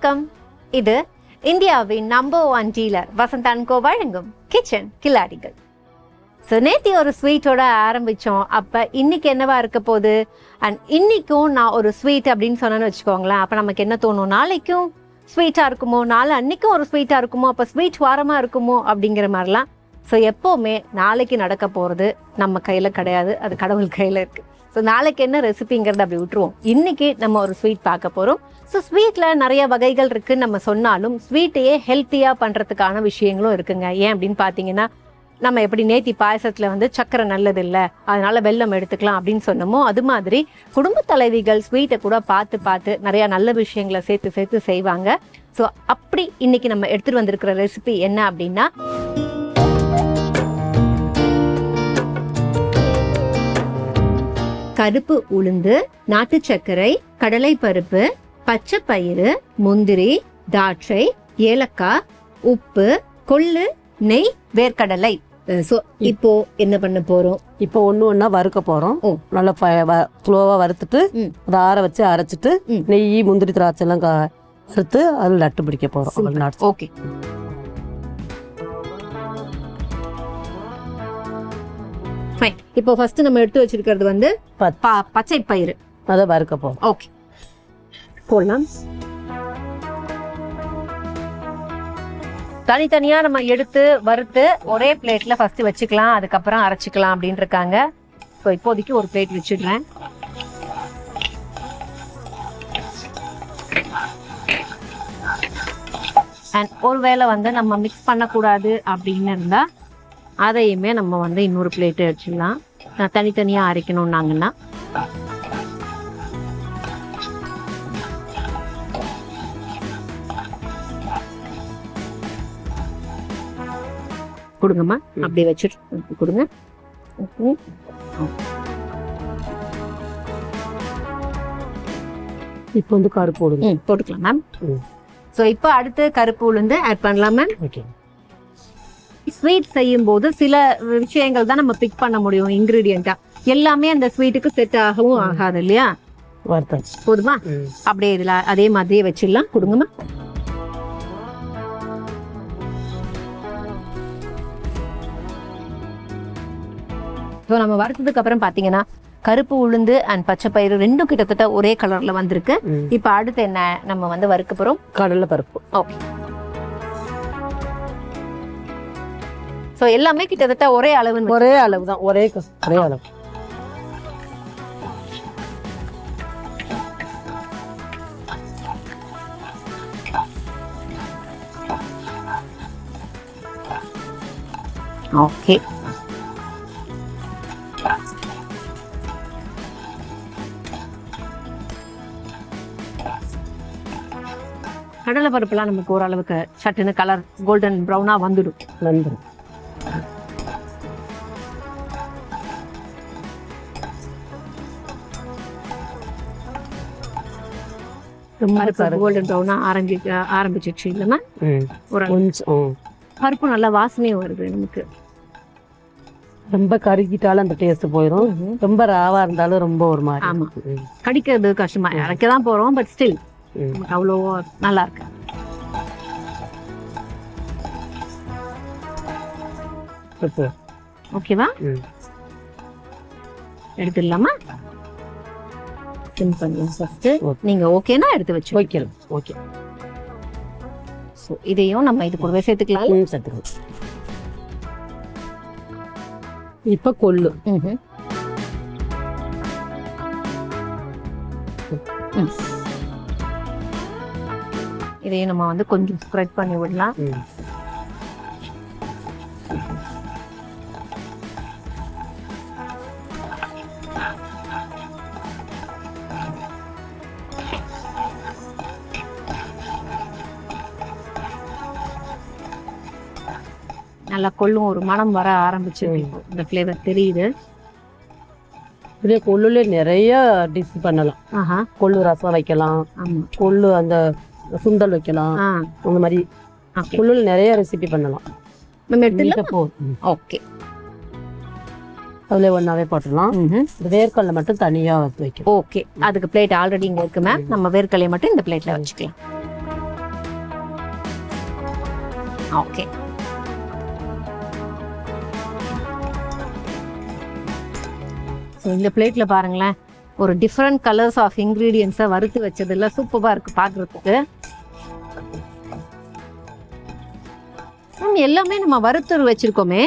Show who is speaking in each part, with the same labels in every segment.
Speaker 1: வணக்கம். இது இந்தியாவின் number 1 dealer Vasanth and co வழங்கும் கிச்சன் கில்லாடிகள். ஸோ நேற்று ஒரு ஸ்வீட்டோட ஆரம்பித்தோம். அப்போ இன்னைக்கு என்னவா இருக்க போகுது, அண்ட் இன்னைக்கும் நான் ஒரு ஸ்வீட் அப்படின்னு சொன்னேன்னு வச்சுக்கோங்களேன். அப்போ நமக்கு என்ன தோணும், நாளைக்கும் ஸ்வீட்டாக இருக்குமோ, நாளை அன்னைக்கும் ஒரு ஸ்வீட்டாக இருக்குமோ, அப்போ ஸ்வீட் வாரமாக இருக்குமோ அப்படிங்கிற மாதிரிலாம். ஸோ எப்போவுமே நாளைக்கு நடக்க போகிறது நம்ம கையில் கிடையாது, அது கடவுள் கையில் இருக்குது. ஸோ நாளைக்கு என்ன ரெசிபிங்கிறத அப்படி விட்டுருவோம். இன்றைக்கி நம்ம ஒரு ஸ்வீட் பார்க்க போகிறோம். ஸோ ஸ்வீட்டில் நிறைய வகைகள் இருக்குதுன்னு நம்ம சொன்னாலும் ஸ்வீட்டையே ஹெல்த்தியாக பண்ணுறதுக்கான விஷயங்களும் இருக்குங்க. ஏன் அப்படின்னு பார்த்தீங்கன்னா, நம்ம எப்படி நேத்தி பாயசத்தில் வந்து சக்கரை நல்லது இல்லை, அதனால் வெல்லம் எடுத்துக்கலாம் அப்படின்னு சொன்னோமோ, அது மாதிரி குடும்ப தலைவிகள் ஸ்வீட்டை கூட பார்த்து நிறையா நல்ல விஷயங்களை சேர்த்து செய்வாங்க. ஸோ அப்படி இன்னைக்கு நம்ம எடுத்துகிட்டு வந்திருக்கிற ரெசிபி என்ன அப்படின்னா, கருப்பு உளுந்து, நாட்டு சர்க்கரை, கடலை பருப்பு, பச்சை பயிறு, முந்திரி, திராட்சை, ஏலக்காய், உப்பு, கொள்ளு, நெய், வேர்க்கடலை. ஸோ இப்போ என்ன பண்ண போறோம்?
Speaker 2: இப்போ ஒண்ணா வறுக்க போறோம். நல்லா ஸ்லோவா வறுத்துட்டு அதை ஆற வச்சு அரைச்சிட்டு நெய், முந்திரி, திராட்சை எல்லாம் வறுத்து அதில் நட்டு பிடிக்க போறோம்.
Speaker 1: ஓகே, இப்போ ஃபர்ஸ்ட் நம்ம எடுத்து வச்சிருக்கிறது வந்து பச்சை பயிறு,
Speaker 2: அதை வறுக்க போறோம்.
Speaker 1: ஓகே, போடலாம். தனித்தனியா நம்ம எடுத்து வறுத்து ஒரே பிளேட்ல ஃபர்ஸ்ட் வச்சுக்கலாம், அதுக்கப்புறம் அரைச்சிக்கலாம் அப்படின்னு இருக்காங்க. ஸோ இப்போதைக்கு ஒரு பிளேட் வச்சிடுறேன். அண்ட் ஒருவேளை வந்து நம்ம மிக்ஸ் பண்ணக்கூடாது அப்படின்னு இருந்தா அதையுமே நம்ம வந்து இன்னொரு பிளேட்டு வச்சுக்கலாம். நான் தனித்தனியாக அரைக்கணும்னாங்கன்னா கொடுங்கம்மா, அப்படியே வச்சுட்டு கொடுங்க.
Speaker 2: இப்போ வந்து கருப்பு உளுந்து
Speaker 1: போட்டுக்கலாம் மேம். ஸோ இப்போ அடுத்து கருப்பு உளுந்து ஆட் பண்ணலாம் மேம்.
Speaker 2: ஓகே.
Speaker 1: ஸ்வீட் செய்யும் போது சில விஷயங்கள் தான் நம்ம பிக் பண்ண முடியும் இன்கிரீடியண்டா. எல்லாமே அந்த ஸ்வீட்டுக்கு செட் ஆகவும் ஆகாது இல்லையா? போதுமா? அப்படியே இதுல அதே மாதிரியே வச்சிடலாம். கொடுங்கம்மா. ஸோ நம்ம வறுத்ததுக்கு அப்புறம் பாத்தீங்கன்னா கருப்பு உளுந்து அண்ட் பச்சை பயிறு ரெண்டும் கிட்டத்தட்ட ஒரே கலர்ல வந்திருக்கு. இப்ப அடுத்து என்ன நம்ம வந்து வறுக்க போறோம்?
Speaker 2: கடலை பருப்பு.
Speaker 1: ஓகே. ஸோ எல்லாமே கிட்டத்தட்ட ஒரே அளவு
Speaker 2: தான், ஒரே அளவு.
Speaker 1: ஓகே. கடலை பருப்புலாம் நமக்கு ஓரளவுக்கு சட்டுன்னு கலர் கோல்டன் ப்ரௌனா வந்துடும். கோல்டன் ப்ரௌனா ஆரம்பிச்சிருச்சு இல்லைன்னா பருப்பு நல்லா வாசனையும் வருது நமக்கு.
Speaker 2: ரொம்ப கருகிட்டாலும் அந்த டேஸ்ட் போயிடும், ரொம்ப ராவா இருந்தாலும் ரொம்ப ஒரு மாதிரி.
Speaker 1: ஆமா, கடிக்கிறது கஷ்டமா. இறக்க தான் போறோம், பட் ஸ்டில் அவ்வளோ நல்லா இருக்கு. ஓகேவா? எடுத்துடலாமா? நீங்க ஓகேனா எடுத்து வச்சு
Speaker 2: வைக்கலாம். ஓகே.
Speaker 1: ஸோ இதையும் நம்ம இது கூடவே சேர்த்துக்கலாம்.
Speaker 2: இப்ப கொள்ளு.
Speaker 1: இதையும் நம்ம வந்து கொஞ்சம் ஸ்ப்ரெட் பண்ணி விடலாம். நல்லா கொள்ளும் ஒரு மனம் வர ஆரம்பிச்சு, இந்த ஃப்ளேவர் தெரியுது.
Speaker 2: இதே கொள்ளுல நிறைய டிஷ் பண்ணலாம். கொள்ளு ரசம் வைக்கலாம், கொள்ளு அந்த சுண்டல் வைக்கலாம், அந்த மாதிரி கொள்ளுல நிறைய ரெசிபி பண்ணலாம்.
Speaker 1: ஓகே.
Speaker 2: அதுல ஒன்னாவே போட்டுடலாம். வேர்க்கடலை மட்டும் தனியா வைக்கலாம்.
Speaker 1: ஓகே, அதுக்கு பிளேட் ஆல்ரெடி இங்க இருக்கு மேம். நம்ம வேர்க்கடலை மட்டும் இந்த பிளேட்ல வச்சுக்கலாம். ஓகே. ஸோ இந்த பிளேட்ல பாருங்களேன், ஒரு டிஃப்ரெண்ட் கலர்ஸ் ஆஃப் இன்கிரீடியன்ஸை வறுத்து வச்சதுல சூப்பராக இருக்கு பார்க்குறதுக்கு. எல்லாமே நம்ம வறுத்து வச்சிருக்கோமே,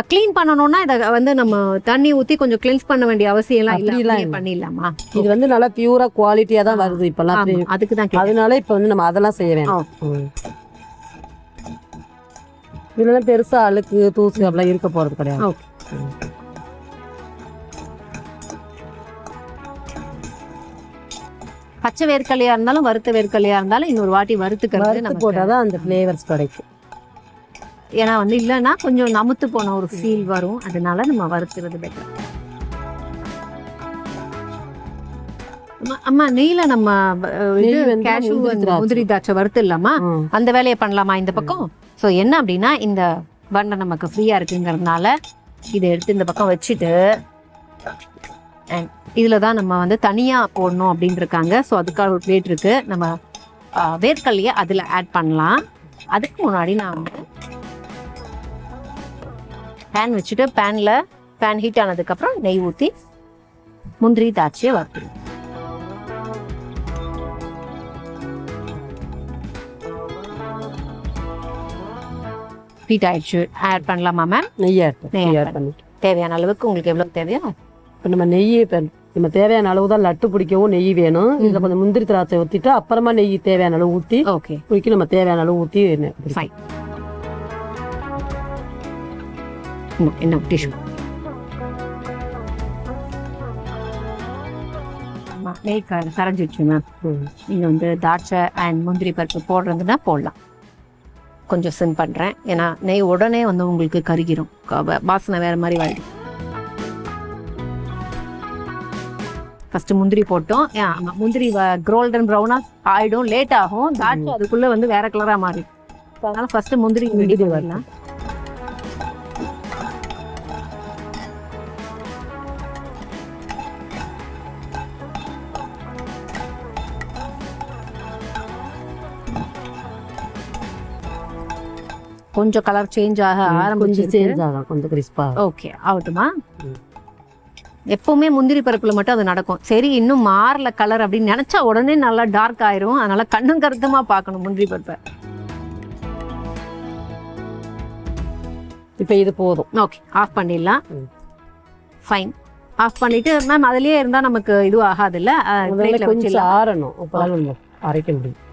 Speaker 1: க்ளீன் பண்ணணும்னா இதை வந்து நம்ம தண்ணி ஊற்றி கொஞ்சம் கிளீன்ஸ் பண்ண வேண்டிய அவசியம் எல்லாம் இல்லை, பண்ணிடலாமா?
Speaker 2: இது வந்து நல்லா பியூரா குவாலிட்டியா தான் வருது இப்பெல்லாம்,
Speaker 1: அதுக்கு தான்.
Speaker 2: அதனால இப்போ வந்து நம்ம அதெல்லாம் செய்ய வேண்டாம். இதெல்லாம் பெருசா அழுக்கு தூசு அப்படிலாம் இருக்க போறது கிடையாது.
Speaker 1: பச்சை வேர்க்கலையா இருந்தாலும் வறுத்த வேர்க்கலையா இருந்தாலும் இன்னொரு வாட்டி வறுத்துக்கிறது நம்ம
Speaker 2: போட்டாதான் அந்த ஃப்ளேவர்ஸ் கிடைக்கும்.
Speaker 1: ஏன்னா வந்து இல்லைன்னா கொஞ்சம் நமுத்து போன ஒரு ஃபீல் வரும், அதனால நம்ம வறுத்துறது பெட்டர். அம்மா நெய்ல நம்ம கேஷ்யூ முந்திரி திராட்சை வறுத்து இல்லாமா, அந்த வேலையை பண்ணலாமா இந்த பக்கம்? ஸோ என்ன அப்படின்னா, இந்த பண்டை நமக்கு ஃப்ரீயா இருக்குங்கிறதுனால இதை எடுத்து இந்த பக்கம் வச்சுட்டு, இதில் தான் நம்ம வந்து தனியாக போடணும் அப்படின்னு இருக்காங்க. ஸோ அதுக்காக ஒரு பிளேட் இருக்கு. நம்ம வேர்க்கல்லையை அதில் ஆட் பண்ணலாம். அதுக்கு முன்னாடி நான் வந்து பேன் வச்சுட்டு, பேன் ஹீட் ஆனதுக்கப்புறம் நெய் ஊற்றி முந்திரி திராட்சையை வறுத்துடும். ஹீட் ஆயிடுச்சு. ஆட் பண்ணலாமா மேம்?
Speaker 2: நெய் ஆட் பண்ணிட்டு
Speaker 1: தேவையான அளவுக்கு உங்களுக்கு எவ்வளோ தேவையோ.
Speaker 2: இப்போ நம்ம நெய் நம்ம தேவையான அளவு தான் லட்டு பிடிக்கவும் நெய் வேணும். இதில் கொஞ்சம் முந்திரி திராட்சை ஊற்றிட்டு அப்புறமா நெய் தேவையான அளவு ஊற்றி,
Speaker 1: ஓகே,
Speaker 2: குடிக்க நம்ம தேவையான அளவு ஊற்றி.
Speaker 1: ஃபைன். என்ன டிஷ்யூ நெய் கரைஞ்சிடுச்சு மேம். நீங்கள் வந்து திராட்சை அண்ட் முந்திரி பருப்பு போடுறதுன்னா போடலாம். கொஞ்சம் சிம் பண்ணுறேன், ஏன்னா நெய் உடனே வந்து உங்களுக்கு கருகிரும், வாசனை வேறு மாதிரி வாங்கிடும். ஃபர்ஸ்ட் முந்திரி போட்டோம். முந்திரி கோல்டன் ப்ரௌனா ஆயிடும், லேட் ஆகும். திராட்சை அதுக்குள்ள வந்து வேற கலரா மாறி, அதனால ஃபர்ஸ்ட் முந்திரி வரலாம். கொஞ்சம் கலர் சேஞ்ச் ஆக ஆரம்பிச்சு,
Speaker 2: கொஞ்சம் கிறிஸ்பா.
Speaker 1: ஓகே, ஆகட்டுமா? எப்பவுமே முந்திரி பருப்புல மட்டும் அது நடக்கும். சரி, இன்னும் மாறல கலர் அப்படின்னு நினைச்சா உடனே நல்லா டார்க் ஆயிரும். அதனால கண்ணும் கருத்துமா பார்க்கணும் முந்திரி பருப்பை.
Speaker 2: இப்போ இது போதும்.
Speaker 1: ஓகே, ஆஃப் பண்ணிடலாம். ஃபைன், ஆஃப் பண்ணிட்டு மேம் அதுலயே இருந்தா நமக்கு இது ஆகாது இல்ல,
Speaker 2: கொஞ்சம் ஆறணும், அப்பதான் அரைக்க முடியும்.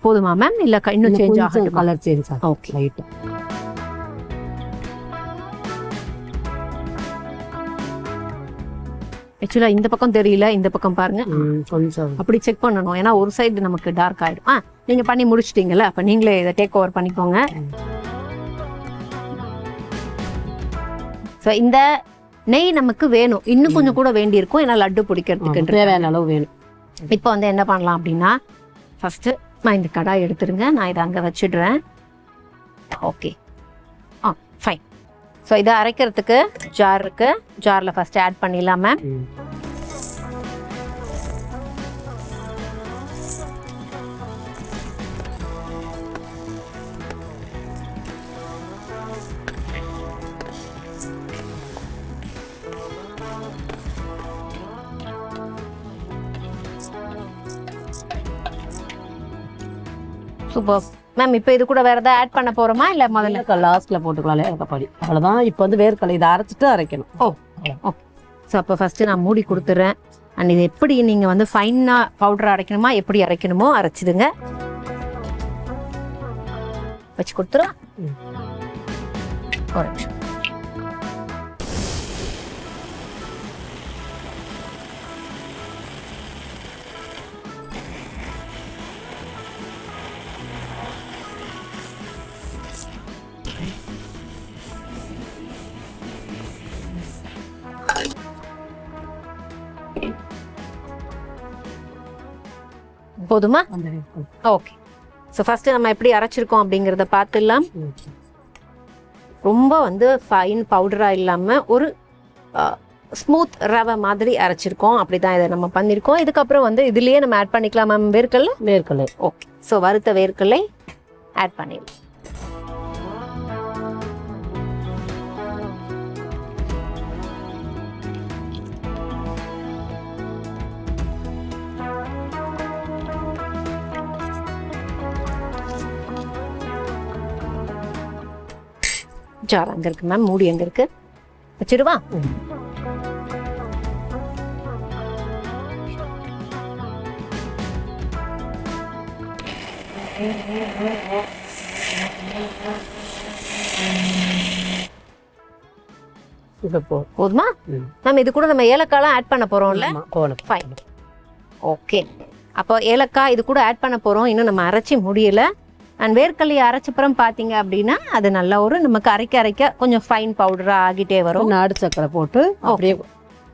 Speaker 1: போதுமா மேம்? இல்ல இன்னும் சேஞ்ச் ஆகும்,
Speaker 2: கலர் சேஞ்ச் ஆகும்.
Speaker 1: Okay,
Speaker 2: light.
Speaker 1: ஆக்சுவலா இந்த பக்கம் தெரியல, இந்த பக்கம் பாருங்க.
Speaker 2: கொஞ்சம்
Speaker 1: அப்படி செக் பண்ணணும், ஏன்னா ஒரு சைடு நமக்கு டார்க் ஆயிடும். நீங்க பண்ணி முடிச்சிட்டீங்கல்ல, அப்ப நீங்களே இதை டேக் ஓவர் பண்ணிக்கோங்க. ஸோ இந்த நெய் நமக்கு வேணும், இன்னும் கொஞ்சம் கூட வேண்டி இருக்கும், ஏன்னா லட்டு பிடிக்கிறதுக்கு
Speaker 2: தேவையான அளவு வேணும்.
Speaker 1: இப்போ வந்து என்ன பண்ணலாம் அப்படின்னா, ஃபர்ஸ்ட் நான் இந்த கடாய் எடுத்துருங்க, நான் இதை அங்கே வச்சிடுறேன். Okay, fine. ஸோ இதை அரைக்கிறதுக்கு ஜார் இருக்கு, ஜாரில் ஃபர்ஸ்ட் ஆட் பண்ணிடலாம் மேம். Super ma'am. இப்போ இது கூட வேற ஏதாவது ஆட் பண்ண போறோமா, இல்ல முதல்ல
Speaker 2: லாஸ்ட்ல போட்டுக்கலாம் ஏலக்காய்? அவ்வளவுதான். இப்போ வந்து வேர்க்கடலை இதை அரைச்சிட்டு அரைக்கணும்.
Speaker 1: ஓகே. ஸோ அப்போ ஃபர்ஸ்ட் நான் மூடி கொடுத்துறேன். அண்ட் இது எப்படி நீங்க வந்து ஃபைனா பவுடர் அரைக்கணுமா, எப்படி அரைக்கணுமோ அரைச்சிடுங்க. வச்சு கொடுத்துறேன். ஒரு நிமிஷம். போதுமா? ஓகே. ஸோ ஃபர்ஸ்ட் நம்ம எப்படி அரைச்சிருக்கோம் அப்படிங்கிறத பார்த்துடலாம். ரொம்ப வந்து ஃபைன் பவுடரா இல்லாம ஒரு ஸ்மூத் ரவை மாதிரி அரைச்சிருக்கோம். அப்படிதான் இதை நம்ம பண்ணியிருக்கோம். இதுக்கப்புறம் வந்து இதுலயே நம்ம ஆட் பண்ணிக்கலாம் மேம் வேர்க்கடலை.
Speaker 2: வேர்க்கடலை
Speaker 1: ஓகே. ஸோ வறுத்த வேர்க்கடலை ஆட் பண்ணிடலாம். ஜார் அங்கே இருக்கு மேம், மூடி எங்கே இருக்கு வச்சிடுவா. போதுமா மேம்? இது கூட நம்ம ஏலக்காய்லாம் ஆட் பண்ண போறோம்ல. ஃபைன். ஓகே. அப்போ ஏலக்காய் இது கூட ஆட் பண்ண போறோம். இன்னும் நம்ம அரைச்சி முடியல. அண்ட் வேர்க்கடலையை அரைச்சப்புறம் பார்த்தீங்க அப்படின்னா அது நல்லா ஒரு நமக்கு அரைக்க கொஞ்சம் ஃபைன் பவுடராக ஆகிட்டே வரும்.
Speaker 2: நாடு சக்கரை போட்டு அப்படியே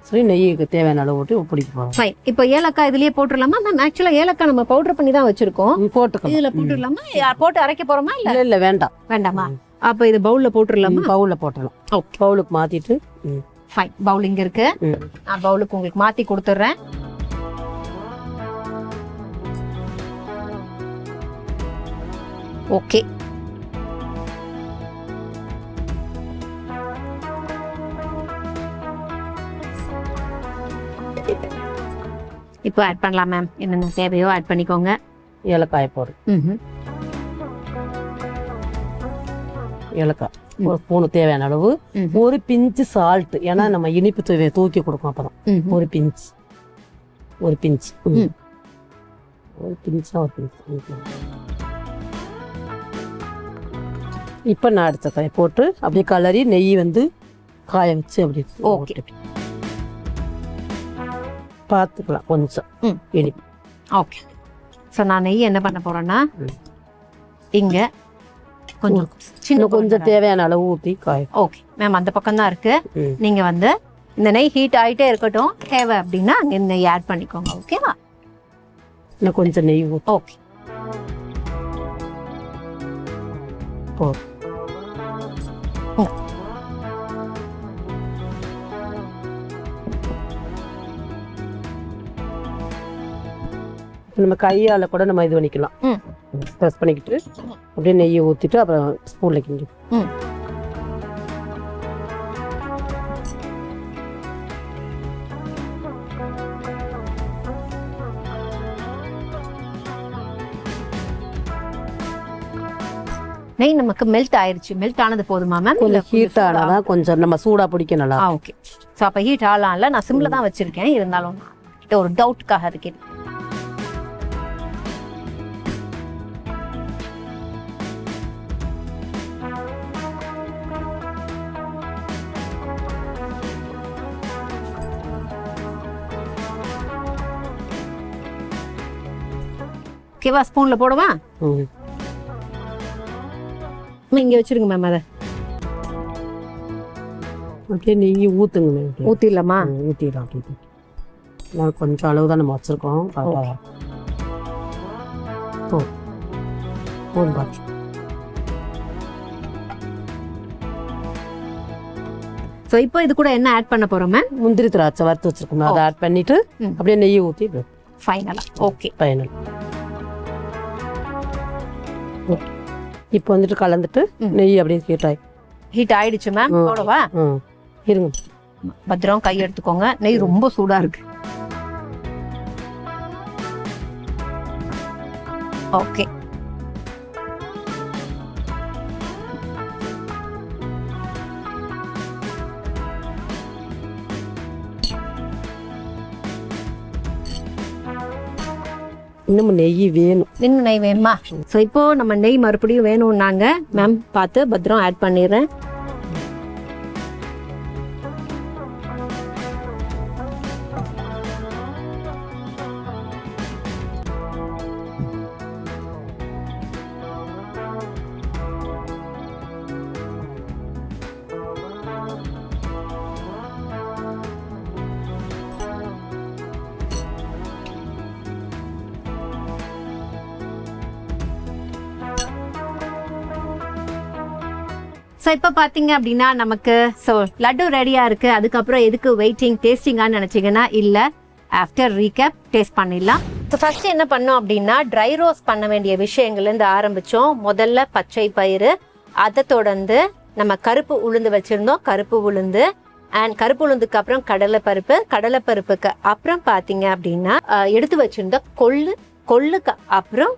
Speaker 2: சரி நெய்யுக்கு தேவையான அளவு போட்டு பிடிக்கும்.
Speaker 1: ஃபைன். இப்போ ஏலக்காய் இதுலயே போட்டுடலாமா மேம்? ஆக்சுவலாக ஏலக்காய் நம்ம பவுடர் பண்ணி தான் வச்சிருக்கோம்.
Speaker 2: போட்டுக்கலாம்.
Speaker 1: இதில் போட்டுடலாமா? போட்டு அரைக்க போறோமா?
Speaker 2: இல்லை வேண்டாம்.
Speaker 1: வேண்டாமா? அப்போ இது பவுலில் போட்டுடலாமா?
Speaker 2: பவுலில் போட்டுடலாம். ஓகே. பவுலுக்கு மாற்றிட்டு.
Speaker 1: ஃபைன். பவுல் இங்கே இருக்கு. நான் பவுலுக்கு உங்களுக்கு மாற்றி கொடுத்துட்றேன். ஓகே. இப்போ ஆட் பண்ணலாம் மேம். என்னென்ன தேவையோ ஆட் பண்ணிக்கோங்க.
Speaker 2: ஏலக்காய் போடுறேன். ஏலக்காய் ஒரு ஸ்பூனு தேவையான அளவு. ஒரு பிஞ்சு சால்ட், ஏன்னா நம்ம இனிப்பு தேவையை தூக்கி கொடுக்கும். அப்புறம் ஒரு பிஞ்ச் ஒரு பிஞ்ச் இப்போ நான் அடிச்ச காய் போட்டு அப்படியே கலரி நெய் வந்து காய வச்சு அப்படி
Speaker 1: ஓகே
Speaker 2: பார்த்துக்கலாம் கொஞ்சம் இனிப்பு.
Speaker 1: ஓகே. ஸோ நான் நெய் என்ன பண்ண போறேன்னா இங்கே கொஞ்சம்
Speaker 2: கொஞ்சம் தேவையான அளவு ஊற்றி காய.
Speaker 1: Okay ma'am. அந்த பக்கம் தான் இருக்கு. நீங்க வந்து இந்த நெய் ஹீட் ஆகிட்டே இருக்கட்டும். தேவை அப்படின்னா அங்கே நெய் ஆட் பண்ணிக்கோங்க. ஓகேவா?
Speaker 2: இன்னும் கொஞ்சம் நெய் ஊற்றி.
Speaker 1: ஓகே.
Speaker 2: நம்ம கையால கூட நம்ம இது பண்ணிக்கலாம். ப்ரெஸ் பண்ணிக்கிட்டு அப்படியே நெய்யை ஊற்றிட்டு அப்புறம் ஸ்பூனில் கிண்டி.
Speaker 1: நெய் நமக்கு மெல்ட் ஆயிருச்சு. மெல்ட் ஆனது போதுமா மேம்?
Speaker 2: கொஞ்சம் ஹீட் ஆனாதான் கொஞ்சம் நம்ம சூடா பிடிக்க நல்லா.
Speaker 1: ஓகே. ஸோ அப்போ ஹீட் ஆகலாம்ல. நான் சிம்ல தான் வச்சிருக்கேன். இருந்தாலும் ஒரு டவுட்காக இருக்கேன். ஓகேவா? ஸ்பூன்ல போடவா? இங்க வச்சிருங்க மேம். அதை
Speaker 2: ஓகே. நெய் ஊற்றுங்க.
Speaker 1: ஊற்றிடலாமா?
Speaker 2: ஊற்றிடலாம். நான் கொஞ்சம் அளவு தான் நம்ம வச்சுருக்கோம்.
Speaker 1: ஸோ இப்போ இது கூட என்ன ஆட் பண்ண போகிறோம் மேம்?
Speaker 2: முந்திரி திராட்சை வறுத்து வச்சுருக்கோம். அதை ஆட் பண்ணிவிட்டு அப்படியே நெய்யை ஊற்றி
Speaker 1: ஃபைனலாக. ஓகே.
Speaker 2: ஃபைனல். இப்போ வந்துட்டு கலந்துட்டு நெய் அப்படியே
Speaker 1: ஹீட் ஆயிடுச்சு மேம். போடவா?
Speaker 2: இருங்க.
Speaker 1: பத்திரம் கை எடுத்துக்கோங்க. நெய் ரொம்ப சூடா இருக்கு. ஓகே.
Speaker 2: இன்னும் நெய் வேணும்.
Speaker 1: இன்னும் நெய் வேணுமா? ஸோ இப்போ நம்ம நெய் மறுபடியும் வேணும்னாங்க மேம். பார்த்து பத்திரம் ஆட் பண்ணிடுறேன். ஸோ ஸோ இப்போ பார்த்தீங்க அப்படின்னா நமக்கு ஸோ லட்டு ரெடியாக இருக்குது. அதுக்கப்புறம் எதுக்கு வெயிட்டிங் டேஸ்டிங்கான்னு நினச்சிங்கன்னா இல்லை, ஆஃப்டர் ரீகேப் டேஸ்ட் பண்ணிடலாம். ஸோ ஃபஸ்ட்டு என்ன பண்ணோம் அப்படின்னா ட்ரை ரோஸ்ட் பண்ண வேண்டிய விஷயங்கள்லேருந்து ஆரம்பித்தோம். முதல்ல பச்சை பயிறு, அதை தொடர்ந்து நம்ம கருப்பு உளுந்து வச்சுருந்தோம், கருப்பு உளுந்து அண்ட் கருப்பு உளுந்துக்கு அப்புறம் கடலைப்பருப்புக்கு அப்புறம் பார்த்தீங்க அப்படின்னா எடுத்து வச்சுருந்த கொள்ளுக்கு அப்புறம்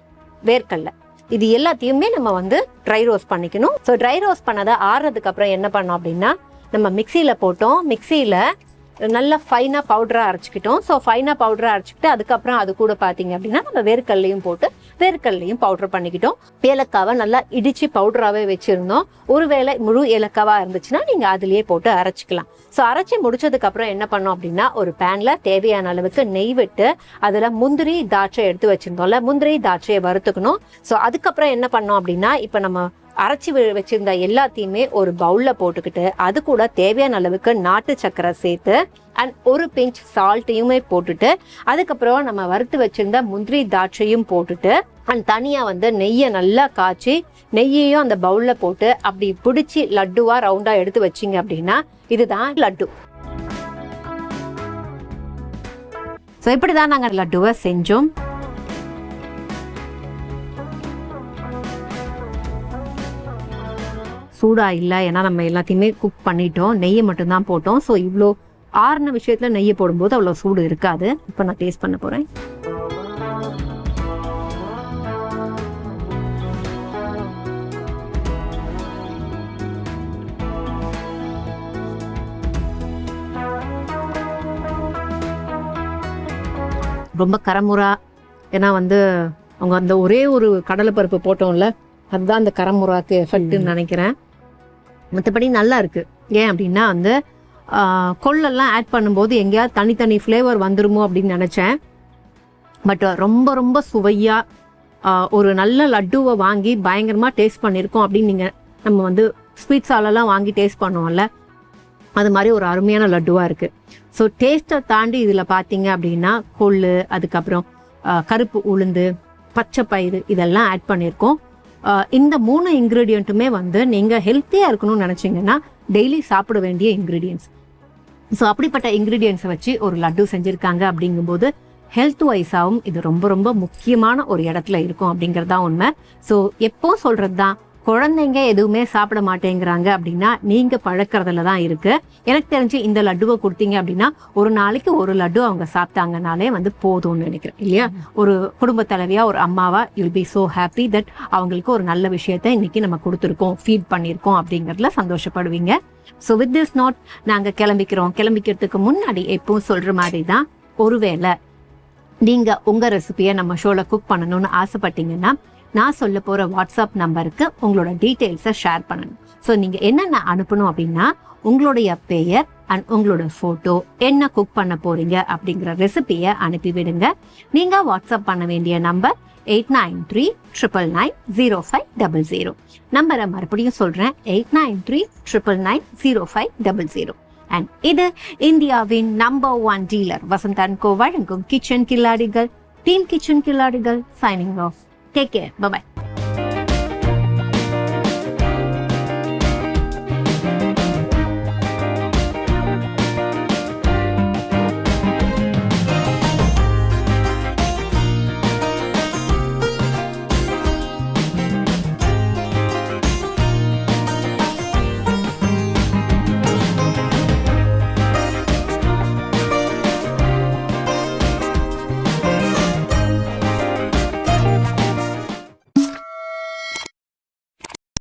Speaker 1: வேர்க்கடலை. இது எல்லாத்தையுமே நம்ம வந்து ட்ரை ரோஸ்ட் பண்ணிக்கணும். ஸோ ட்ரை ரோஸ்ட் பண்ணதை ஆறுறதுக்கு அப்புறம் என்ன பண்ணோம் அப்படின்னா நம்ம மிக்சியில் போட்டோம். மிக்சியில் நல்லா ஃபைனாக பவுடராக அரைச்சிக்கிட்டோம். ஸோ ஃபைனாக பவுடராக அரைச்சிக்கிட்டு அதுக்கப்புறம் அது கூட பார்த்தீங்க அப்படின்னா நம்ம வேர்க்கடலையும் போட்டு வேர்க்கடலையும் பவுடர் பண்ணிக்கிட்டோம். ஏலக்காவை நல்லா இடித்து பவுடராகவே வச்சுருந்தோம். ஒருவேளை முழு ஏலக்காவாக இருந்துச்சுன்னா நீங்கள் அதுலேயே போட்டு அரைச்சிக்கலாம். ஸோ அரைச்சி முடிச்சதுக்கப்புறம் என்ன பண்ணோம் அப்படின்னா ஒரு பேனில் தேவையான அளவுக்கு நெய் விட்டு அதில் முந்திரி திராட்சை எடுத்து வச்சுருந்தோம்ல, முந்திரி திராட்சையை வறுத்துக்கணும். ஸோ அதுக்கப்புறம் என்ன பண்ணோம் அப்படின்னா இப்போ நம்ம அரைச்சி வச்சிருந்த எல்லாத்தையுமே ஒரு பவுல்ல போட்டுக்கிட்டு அது கூட தேவையான அளவுக்கு நாட்டு சக்கரை சேர்த்து அண்ட் ஒரு பிஞ்ச் சால்ட்டையுமே போட்டுட்டு அதுக்கப்புறம் நம்ம வறுத்து வச்சிருந்த முந்திரி திராட்சையும் போட்டுட்டு அண்ட் தனியா வந்து நெய்யை நல்லா காய்ச்சி நெய்யையும் அந்த பவுல்ல போட்டு அப்படி பிடிச்சி லட்டுவா ரவுண்டா எடுத்து வச்சிங்க அப்படின்னா இதுதான் லட்டு. ஸோ இப்படிதான் நாங்கள் லட்டுவை செஞ்சோம். சூடாக இல்லை, ஏன்னா நம்ம எல்லாத்தையுமே குக் பண்ணிட்டோம், நெய்யை மட்டும்தான் போட்டோம். ஸோ இவ்வளோ ஆறுன விஷயத்தில் நெய்யை போடும்போது அவ்வளோ சூடு இருக்காது. இப்போ நான் டேஸ்ட் பண்ண போகிறேன். ரொம்ப கரமுரா, ஏன்னா வந்து அவங்க அந்த ஒரே ஒரு கடலைப்பருப்பு போட்டோம்ல, அதுதான் அந்த கரமுராக்கு எஃபெக்ட்னு நினைக்கிறேன். மற்றபடி நல்லா இருக்குது. ஏன் அப்படின்னா வந்து கொள்ளெல்லாம் ஆட் பண்ணும்போது எங்கேயாவது தனித்தனி ஃப்ளேவர் வந்துருமோ அப்படின்னு நினச்சேன். பட் ரொம்ப ரொம்ப சுவையாக ஒரு நல்ல லட்டுவை வாங்கி பயங்கரமாக டேஸ்ட் பண்ணியிருக்கோம் அப்படின்னு நீங்கள் நம்ம வந்து ஸ்வீட் சாலெல்லாம் வாங்கி டேஸ்ட் பண்ணுவோம்ல, அது மாதிரி ஒரு அருமையான லட்டுவாக இருக்குது. ஸோ டேஸ்ட்டை தாண்டி இதில் பார்த்தீங்க அப்படின்னா கொள்ளு, அதுக்கப்புறம் கருப்பு உளுந்து, பச்சை பயிறு இதெல்லாம் ஆட் பண்ணியிருக்கோம். இந்த 3 இன்க்ரீடியண்ட்டுமே வந்து நீங்கள் ஹெல்த்தியாக இருக்கணும்னு நினச்சிங்கன்னா டெய்லி சாப்பிட வேண்டிய இன்க்ரீடியன்ட்ஸ். ஸோ அப்படிப்பட்ட இன்க்ரீடியன்ஸை வச்சு ஒரு லட்டு செஞ்சுருக்காங்க அப்படிங்கும்போது ஹெல்த் வைஸாகவும் இது ரொம்ப ரொம்ப முக்கியமான ஒரு இடத்துல இருக்கும் அப்படிங்கிறது தான் உண்மை. ஸோ எப்போ சொல்கிறது தான், குழந்தைங்க எதுவுமே சாப்பிட மாட்டேங்கிறாங்க அப்படின்னா நீங்கள் பழக்கிறதுல தான் இருக்குது. எனக்கு தெரிஞ்சு இந்த லட்டுவை கொடுத்தீங்க அப்படின்னா ஒரு நாளைக்கு ஒரு லட்டு அவங்க சாப்பிட்டாங்கனாலே வந்து போதும்னு நினைக்கிறேன் இல்லையா? ஒரு குடும்ப தலைவியாக ஒரு அம்மாவா you'll be so happy that அவங்களுக்கு ஒரு நல்ல விஷயத்த இன்னைக்கு நம்ம கொடுத்துருக்கோம், ஃபீட் பண்ணியிருக்கோம் அப்படிங்கிறதுல சந்தோஷப்படுவீங்க. ஸோ வித் திஸ் நோட் நாங்கள் கிளம்பிக்கிறதுக்கு முன்னாடி எப்பவும் சொல்கிற மாதிரி தான், ஒருவேளை நீங்கள் உங்கள் ரெசிபியை நம்ம ஷோவில் குக் பண்ணணும்னு ஆசைப்பட்டீங்கன்னா நான் சொல்ல போகிற வாட்ஸ்அப் நம்பருக்கு உங்களோட டீட்டெயில்ஸை ஷேர் பண்ணணும். ஸோ நீங்கள் என்னென்ன அனுப்பணும் அப்படின்னா உங்களுடைய பெயர் அண்ட் உங்களோட ஃபோட்டோ, என்ன குக் பண்ண போகிறீங்க அப்படிங்கிற ரெசிபியை அனுப்பிவிடுங்க. நீங்கள் வாட்ஸ்அப் பண்ண வேண்டிய நம்பர் 8939990500. நம்பரை மறுபடியும் சொல்கிறேன், 8939990500. அண்ட் இது இந்தியாவின் number 1 dealer Vasanth and co வழங்கும் கிச்சன் கில்லாடிகள். டீம் கிச்சன் கில்லாடிகள் signing off. Take care. Bye-bye.